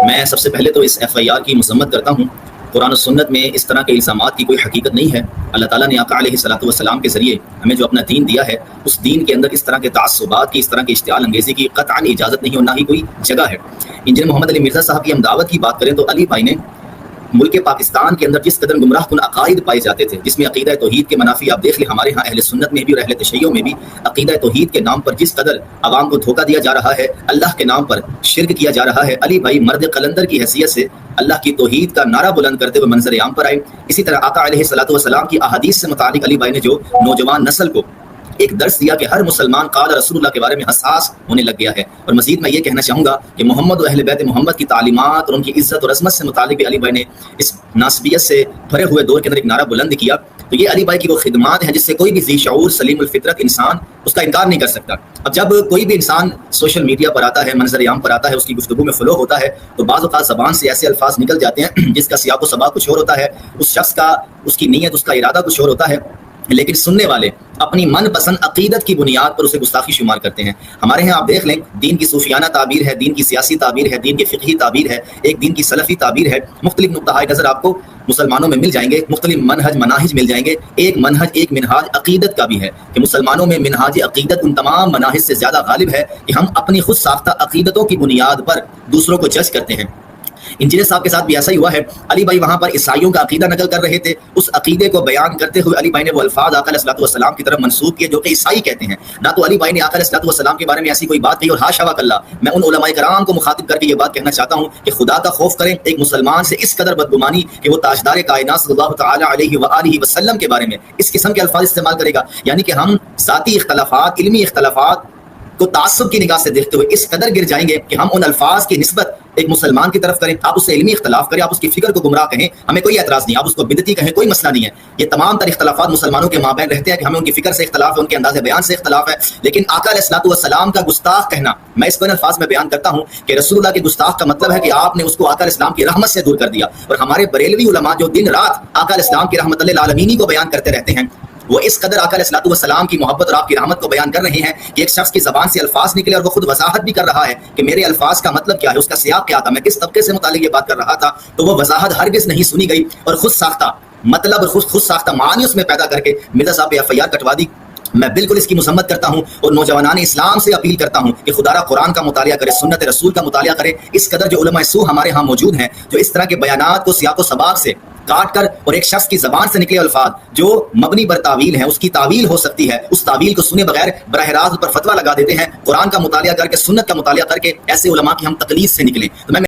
میں سب سے پہلے تو اس FIR کی مذمت کرتا ہوں۔ قرآن و سنت میں اس طرح کے الزامات کی کوئی حقیقت نہیں ہے۔ اللہ تعالیٰ نے آقا علیہ الصلوۃ والسلام کے ذریعے ہمیں جو اپنا دین دیا ہے، اس دین کے اندر اس طرح کے تعصبات کی، اس طرح کی اشتعال انگیزی کی قطعاً اجازت نہیں اور نہ ہی کوئی جگہ ہے۔ انجینئر محمد علی مرزا صاحب کی ہم دعوت کی بات کریں تو علی بھائی نے ملک پاکستان کے اندر جس قدر گمراہ کن عقائد پائے جاتے تھے، جس میں عقیدہ توحید کے منافی آپ دیکھ لیں، ہمارے ہاں اہل سنت میں بھی اور اہل تشیع میں بھی عقیدہ توحید کے نام پر جس قدر عوام کو دھوکہ دیا جا رہا ہے، اللہ کے نام پر شرک کیا جا رہا ہے، علی بھائی مرد قلندر کی حیثیت سے اللہ کی توحید کا نعرہ بلند کرتے ہوئے منظر عام پر آئے۔ اسی طرح آقا علیہ الصلوۃ والسلام کی احادیث سے متعلق علی بھائی نے جو نوجوان نسل کو ایک درس دیا کہ ہر مسلمان قال رسول اللہ کے بارے میں حساس ہونے لگ گیا ہے۔ اور مزید میں یہ کہنا چاہوں گا کہ محمد و اہل بیت محمد کی تعلیمات اور ان کی عزت اور عظمت سے متعلق بھی علی بھائی نے اس ناسبیت سے بھرے ہوئے دور کے اندر ایک نعرہ بلند کیا۔ تو یہ علی بھائی کی وہ خدمات ہیں جس سے کوئی بھی ذی شعور سلیم الفطرت انسان اس کا انکار نہیں کر سکتا۔ اب جب کوئی بھی انسان سوشل میڈیا پر آتا ہے، منظر عام پر آتا ہے، اس کی گفتگو میں فلو ہوتا ہے، تو بعض اوقات زبان سے ایسے الفاظ نکل جاتے ہیں جس کا سیاق و سباق کچھ اور ہوتا ہے، اس شخص کا، اس کی نیت، اس کا ارادہ کچھ اور ہوتا ہے، لیکن سننے والے اپنی من پسند عقیدت کی بنیاد پر اسے گستاخی شمار کرتے ہیں۔ ہمارے ہاں آپ دیکھ لیں، دین کی صوفیانہ تعبیر ہے، دین کی سیاسی تعبیر ہے، دین کی فقہی تعبیر ہے، ایک دین کی سلفی تعبیر ہے، مختلف نقطۂ نظر آپ کو مسلمانوں میں مل جائیں گے، مختلف منہج مل جائیں گے۔ ایک منہج عقیدت کا بھی ہے کہ مسلمانوں میں منہج عقیدت ان تمام مناہج سے زیادہ غالب ہے کہ ہم اپنی خود ساختہ عقیدتوں کی بنیاد پر دوسروں کو جج کرتے ہیں۔ انجینئر صاحب کے ساتھ بھی ایسا ہی ہوا ہے۔ علی بھائی وہاں پر عیسائیوں کا عقیدہ نقل کر رہے تھے، اس عقیدے کو بیان کرتے ہوئے علی بھائی نے وہ الفاظ آقا علیہ الصلوۃ والسلام کی طرف منسوب کیے جو کہ عیسائی کہتے ہیں۔ نہ تو علی بھائی نے آقا علیہ الصلوۃ والسلام کے بارے میں ایسی کوئی بات کہی، اور حاشا وکلا میں ان علماء کرام کو مخاطب کر کے یہ بات کہنا چاہتا ہوں کہ خدا کا خوف کریں۔ ایک مسلمان سے اس قدر بدگمانی کہ وہ تاجدار کائنات صلی اللہ تعالی علیہ وآلہ وسلم کے بارے میں اس قسم کے الفاظ استعمال کرے گا، یعنی کہ ہم ذاتی اختلافات، علمی اختلافات کو تعصب کی نگاہ سے دیکھتے ہوئے اس قدر گر جائیں گے کہ ہم ان الفاظ کی نسبت ایک مسلمان کی طرف کریں۔ آپ اس سے علمی اختلاف کریں، آپ اس کی فکر کو گمراہ کہیں، ہمیں کوئی اعتراض نہیں، آپ اس کو بدعتی کہیں، کوئی مسئلہ نہیں ہے۔ یہ تمام تر اختلافات مسلمانوں کے مابین رہتے ہیں کہ ہمیں ان کی فکر سے اختلاف ہے، ان کے انداز بیان سے اختلاف ہے، لیکن آقا علیہ الصلوۃ والسلام کا گستاخ کہنا، میں اس کو ان الفاظ میں بیان کرتا ہوں کہ رسول اللہ کے گستاخ کا مطلب ہے کہ آپ نے اس کو آقا علیہ السلام کی رحمت سے دور کر دیا۔ اور ہمارے بریلوی علماء جو دن رات آقا علیہ السلام کی رحمت للعالمین کو بیان کرتے رہتے ہیں، وہ اس قدر آقا علیہ الصلوۃ والسلام کی محبت اور آپ کی رحمت کو بیان کر رہے ہیں کہ ایک شخص کی زبان سے الفاظ نکلے اور وہ خود وضاحت بھی کر رہا ہے کہ میرے الفاظ کا مطلب کیا ہے، اس کا سیاق کیا تھا، میں کس طبقے سے متعلق یہ بات کر رہا تھا، تو وہ وضاحت ہرگز نہیں سنی گئی اور خود ساختہ مطلب اور خود ساختہ معانی اس میں پیدا کر کے مرزا صاحب پہ FIR کٹوا دی۔ میں بالکل اس کی مذمت کرتا ہوں اور نوجوانان اسلام سے اپیل کرتا ہوں کہ خدا را قرآن کا مطالعہ کرے، سنت رسول کا مطالعہ کرے۔ اس قدر جو علماء سو ہمارے ہاں موجود ہیں جو اس طرح کے بیانات کو سیاق و سباق سے کاٹ کر اور ایک شخص کی زبان سے نکلے الفاظ جو مبنی بر تعویل ہیں، اس کی تعویل ہو سکتی ہے، اس تعویل کو سنے بغیر براہ راست پر فتویٰ لگا دیتے ہیں۔ قرآن کا مطالعہ کر کے، سنت کا مطالعہ کر کے ایسے علماء کی ہم تقلید سے نکلیں۔ تو میں